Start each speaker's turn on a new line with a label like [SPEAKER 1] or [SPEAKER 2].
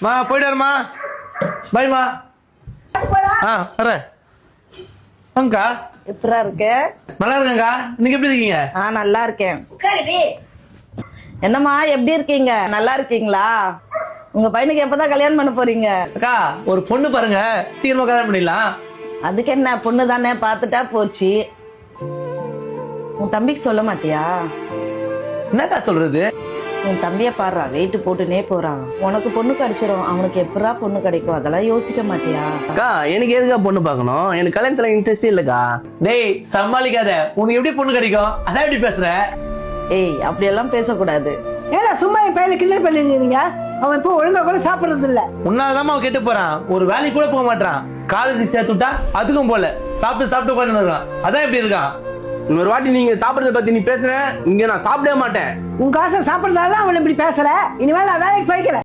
[SPEAKER 1] மா போயிட்டு வரமா. பாய்மா. வரேன். அங்கா
[SPEAKER 2] எப்படா இருக்க?
[SPEAKER 1] நல்லா இருக்கேங்கா. நீங்க எப்படி இருக்கீங்க?
[SPEAKER 2] நல்லா இருக்கேன். என்னம்மா எப்படி இருக்கீங்க? நல்லா இருக்கீங்களா? உங்க பையனுக்கு எப்பதான் கல்யாணம் பண்ண போறீங்க?
[SPEAKER 1] அக்கா ஒரு பொண்ணு பாருங்க, சீக்கிரமா கல்யாணம் பண்ணிடலாம்.
[SPEAKER 2] அதுக்கு என்ன, பொண்ணு தானே, பாத்துட்டா போச்சு. உன் தம்பிக்கு சொல்ல மாட்டியா?
[SPEAKER 1] என்னக்கா சொல்றது?
[SPEAKER 2] உன் தம்பிய பாடுறா, வெயிட் போட்டுனே போறான். உனக்கு பொண்ணு கிடைச்சிரும், அவனுக்கு எப்படா பொண்ணு கிடைக்கும் அதெல்லாம் யோசிக்க மாட்டியா?
[SPEAKER 3] அக்கா எனக்கு எதுக்கா பொண்ணு பார்க்கணும்? எனக்கு கல்யாணத்துல இன்ட்ரெஸ்ட் இல்லக்கா.
[SPEAKER 1] டேய் சமாளிக்காத, உனக்கு எப்படி பொண்ணு கிடைக்கும்? அதான் எப்படி பேசுற?
[SPEAKER 2] ஏய் அப்படியெல்லாம் பேசக்கூடாது.
[SPEAKER 4] ஏன்னா சும்மா என் பையனை கிண்டல் பண்ணிருந்தீங்க. அவன் இப்போ ஒழுங்கா கூட சாப்பிடுறது இல்ல.
[SPEAKER 1] உன்னாலதான் அவன் கெட்டு போறான். ஒரு வேலைக்கு கூட போக மாட்டான். காலேஜுக்கு சேர்த்து விட்டா அதுக்கும் போல சாப்பிட்டு சாப்பிட்டு உட்காந்து இருக்கான். அதான் எப்படி இருக்கான்?
[SPEAKER 3] இன்னொரு வாட்டி நீங்க சாப்பிடறத பத்தி நீ பேசுற, இங்க நான் சாப்பிடவே மாட்டேன்.
[SPEAKER 4] உன் காசை சாப்பிடுறதால அவன் இப்படி பேசுற. இனிமேல் நான் வேலைக்கு போய்க்கிறேன்.